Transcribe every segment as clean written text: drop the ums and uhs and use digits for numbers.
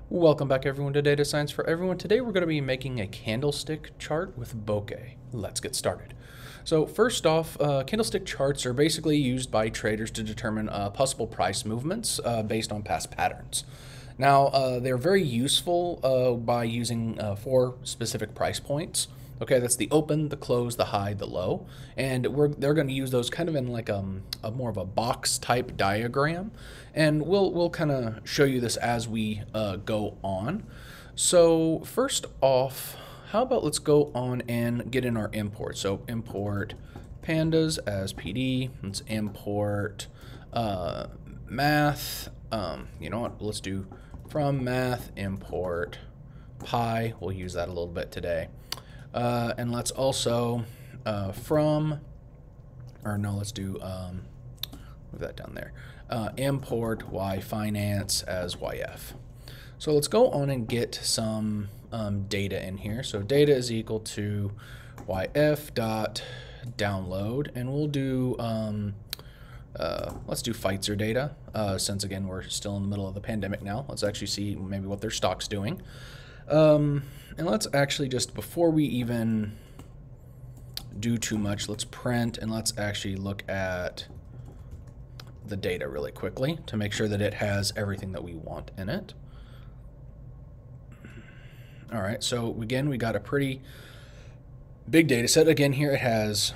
Welcome back everyone to Data Science for Everyone. Today we're going to be making a candlestick chart with bokeh. Let's get started. So first off, candlestick charts are basically used by traders to determine possible price movements based on past patterns. Now, they're very useful by using 4 specific price points. Okay, that's the open, the close, the high, the low, and they're going to use those kind of in like a more of a box type diagram, and we'll kind of show you this as we go on. So first off, how about let's go on and get in our import. So import pandas as PD. Let's import math. You know what? Let's do from math import pi. We'll use that a little bit today. And let's also let's do, move that down there, import y finance as yf. So let's go on and get some data in here. So data is equal to yf dot download, and we'll do, let's do Pfizer data, since again, we're still in the middle of the pandemic now. Let's actually see maybe what their stock's doing. And let's actually just, before we even do too much, let's print and let's actually look at the data really quickly to make sure that it has everything that we want in it. All right, so again, we got a pretty big data set. Again, here it has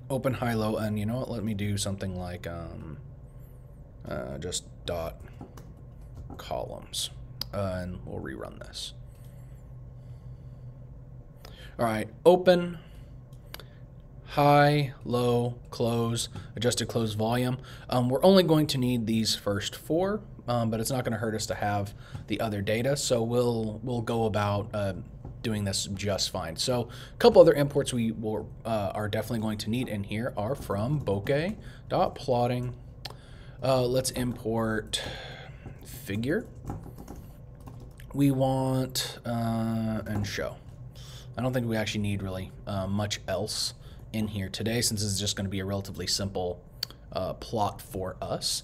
open, high, low, and you know what, let me do something like just dot columns. And we'll rerun this. All right, open, high, low, close, adjusted close volume. We're only going to need these first 4, but it's not going to hurt us to have the other data. So we'll go about doing this just fine. So a couple other imports we are definitely going to need in here are from bokeh.plotting. Let's import figure. We want and show. I don't think we actually need really much else in here today, since this is just going to be a relatively simple plot for us.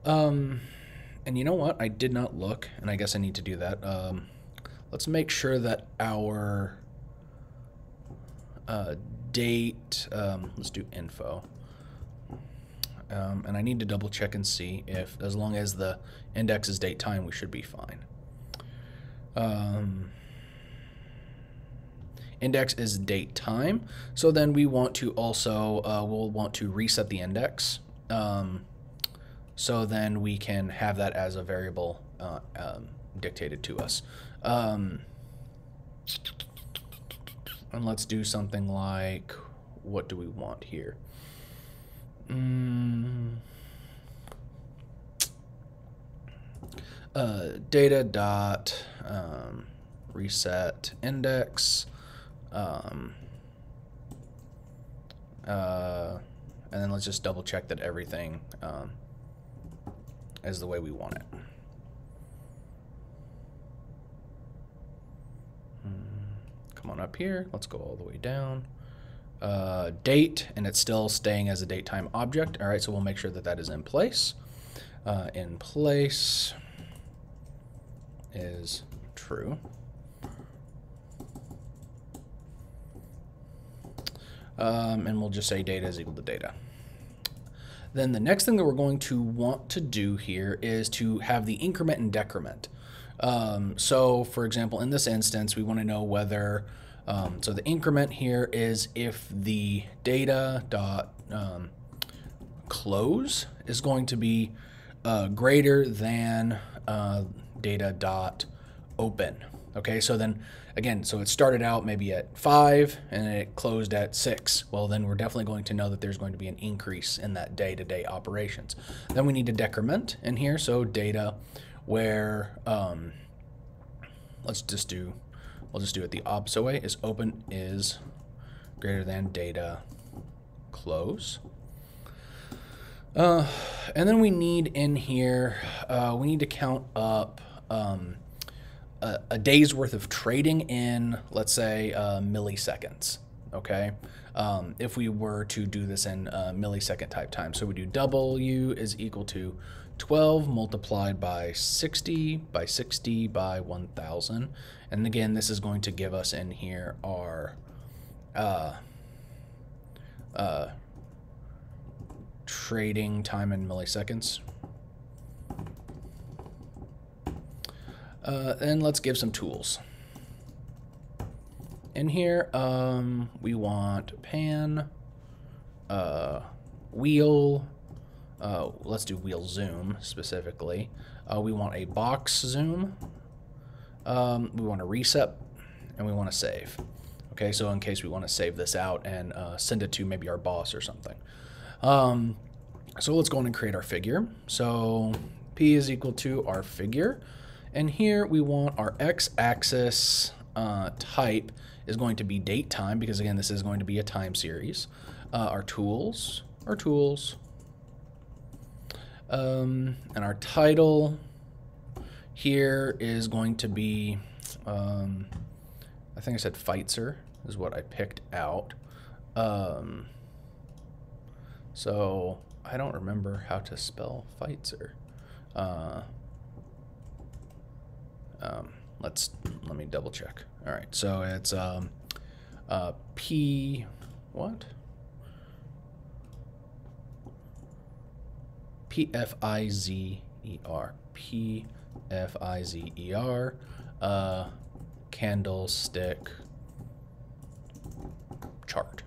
And you know what? I did not look, and I guess I need to do that. Let's make sure that our date, let's do info. And I need to double check and see if, as long as the index is date time, we should be fine. Index is date time, so then we want to also we'll want to reset the index, so then we can have that as a variable dictated to us. And let's do something like, what do we want here? Data dot reset index, and then let's just double check that everything is the way we want it. Come on up here, let's go all the way down. Date, and it's still staying as a date time object. All right, so we'll make sure that that is in place. In place is true. And we'll just say data is equal to data. Then the next thing that we're going to want to do here is to have the increment and decrement. So for example, in this instance, we want to know whether, so the increment here is if the data dot close is going to be greater than data dot open. Okay, so then again, so it started out maybe at 5 and it closed at 6. Well, then we're definitely going to know that there's going to be an increase in that day-to-day operations. Then we need a decrement in here, so data where we'll just do it the opposite way, is open is greater than data close. And then we need in here, we need to count up a day's worth of trading in, let's say, milliseconds, okay? If we were to do this in millisecond type time. So we do W is equal to 12 multiplied by 60 by 60 by 1000. And again, this is going to give us in here our trading time in milliseconds. And let's give some tools. In here, we want pan, wheel, let's do wheel zoom specifically. We want a box zoom, we want a reset, and we want to save. Okay, so in case we want to save this out and send it to maybe our boss or something. So let's go on and create our figure. So P is equal to our figure. And here we want our x-axis type is going to be date time, because again, this is going to be a time series. Our tools, and our title here is going to be, I think I said Feitzer is what I picked out. So I don't remember how to spell Feitzer. Let me double check. All right, so it's P what? P-F-I-Z-E-R. P-F-I-Z-E-R. Candlestick Chart.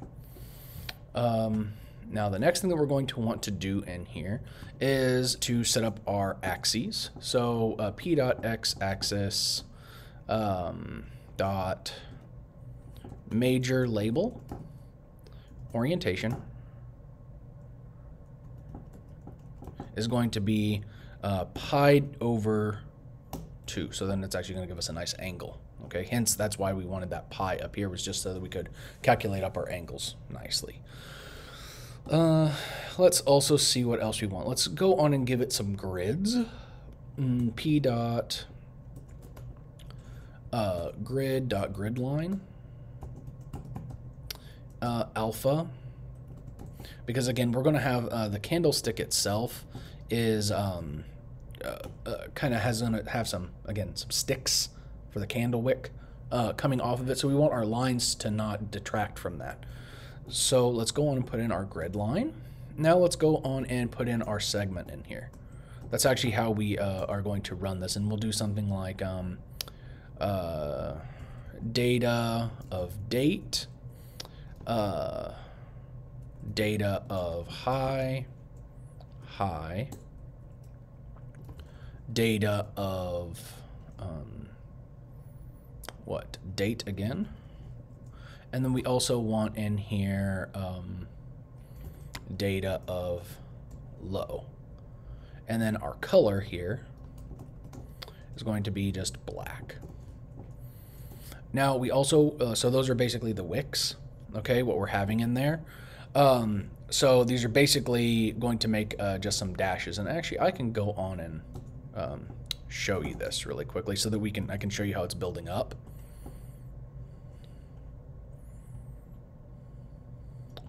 Now the next thing that we're going to want to do in here is to set up our axes. So P.x-axis dot major label orientation is going to be pi over 2. So then it's actually going to give us a nice angle. Okay, hence that's why we wanted that pi up here, was just so that we could calculate up our angles nicely. Let's also see what else we want. Let's go on and give it some grids. P dot grid dot grid line alpha, because again we're going to have the candlestick itself is kind of has going to have some sticks for the candle wick coming off of it, so we want our lines to not detract from that. So let's go on and put in our grid line. Now let's go on and put in our segment in here. That's actually how we are going to run this, and we'll do something like data of date, data of high, data of date again. And then we also want in here data of low. And then our color here is going to be just black. Now we also, so those are basically the wicks, okay, what we're having in there. So these are basically going to make just some dashes. And actually I can go on and show you this really quickly so that I can show you how it's building up.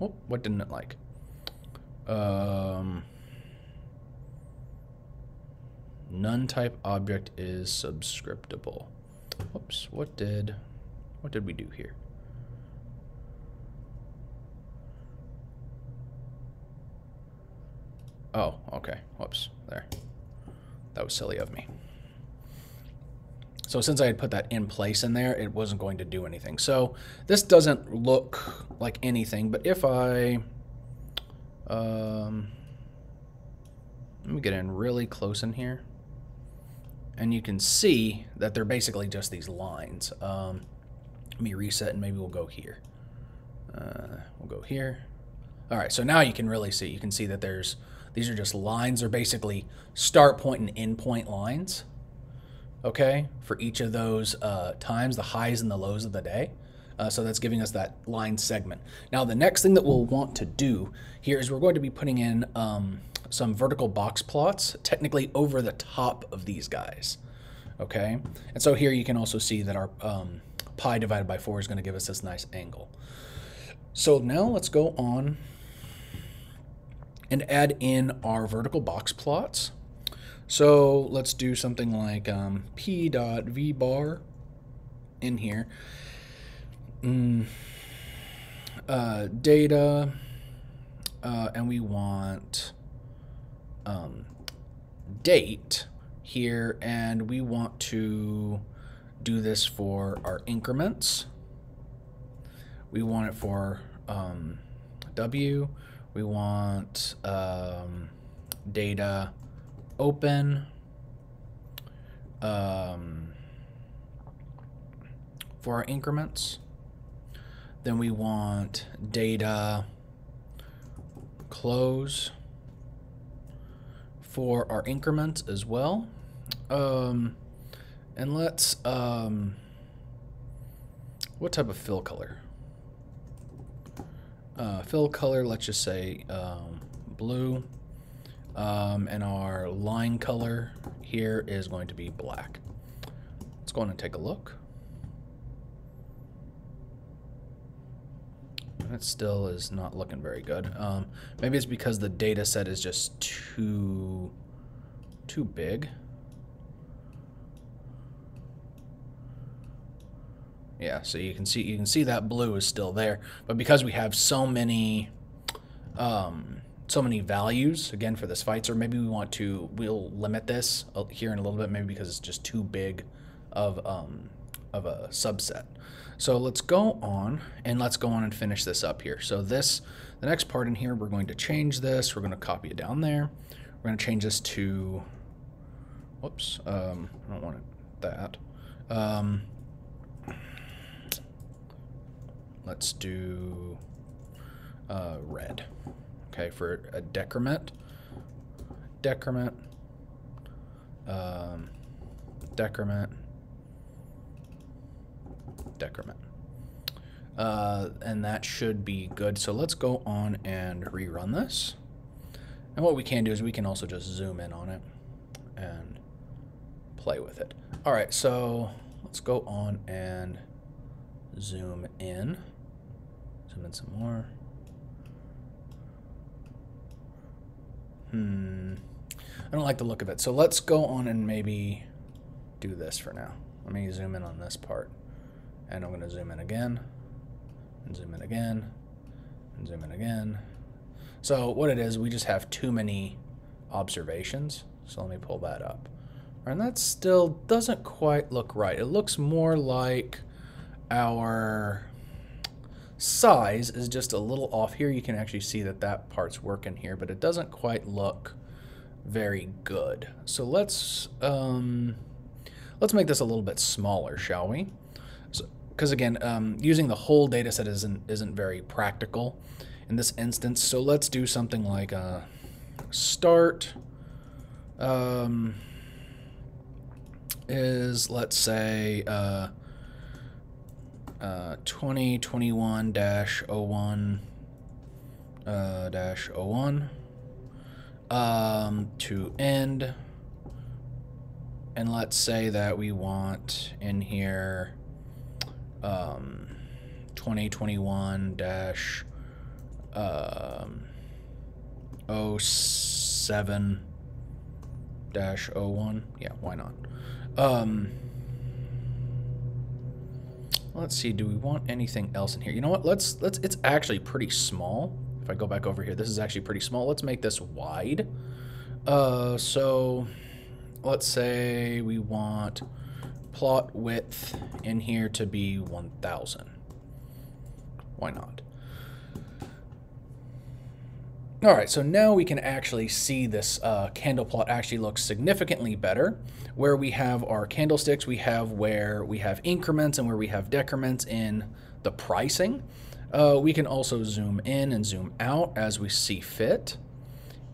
Oh, what didn't it like? None type object is subscriptable. Whoops, what did we do here? Oh, okay, whoops, there. That was silly of me. So since I had put that in place in there, it wasn't going to do anything. So this doesn't look like anything, but if I, let me get in really close in here, and you can see that they're basically just these lines. Let me reset and maybe we'll go here. We'll go here. All right, so now you can really see, you can see that these are just lines. They're basically start point and end point lines. Okay, for each of those times, the highs and the lows of the day. So that's giving us that line segment. Now the next thing that we'll want to do here is we're going to be putting in some vertical box plots, technically over the top of these guys. Okay, and so here you can also see that our pi divided by 4 is going to give us this nice angle. So now let's go on and add in our vertical box plots. So let's do something like p.vbar in here. Data, and we want date here, and we want to do this for our increments. We want it for W. We want data open for our increments. Then we want data close for our increments as well. And let's, what type of fill color? Fill color, let's just say blue. And our line color here is going to be black. Let's go on and take a look. That still is not looking very good. Maybe it's because the data set is just too big. Yeah, so you can see that blue is still there, but because we have so many values again for this fights, or maybe we'll limit this here in a little bit, maybe because it's just too big of a subset. So let's go on and finish this up here. So the next part in here, we're going to change this. We're going to copy it down there. We're going to change this to, whoops, I don't want that. Let's do red. Okay, for a decrement. Decrement. And that should be good. So let's go on and rerun this. And what we can do is we can also just zoom in on it and play with it. All right, so let's go on and zoom in. Zoom in some more. I don't like the look of it. So let's go on and maybe do this for now. Let me zoom in on this part. And I'm going to zoom in again, and zoom in again, and zoom in again. So what it is, we just have too many observations. So let me pull that up. And that still doesn't quite look right. It looks more like our size is just a little off here. You can actually see that part's working here, but it doesn't quite look very good. So let's make this a little bit smaller, shall we? Because again, using the whole data set isn't very practical in this instance. So let's do something like start is, let's say 2021-01 to end, and let's say that we want in here 2021-07-01. Yeah, why not? Let's see, do we want anything else in here? You know what, let's it's actually pretty small. If I go back over here, this is actually pretty small. Let's make this wide. So let's say we want plot width in here to be 1000. Why not? All right, so now we can actually see this candle plot actually looks significantly better. Where we have our candlesticks, where we have increments and where we have decrements in the pricing. We can also zoom in and zoom out as we see fit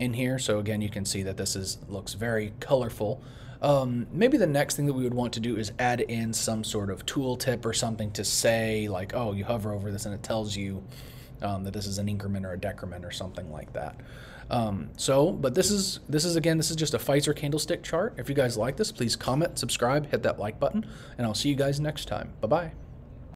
in here. So again, you can see that this looks very colorful. Maybe the next thing that we would want to do is add in some sort of tooltip or something to say like, oh, you hover over this and it tells you that this is an increment or a decrement or something like that. But this is just a Pfizer candlestick chart. If you guys like this, please comment, subscribe, hit that like button, and I'll see you guys next time. Bye-bye.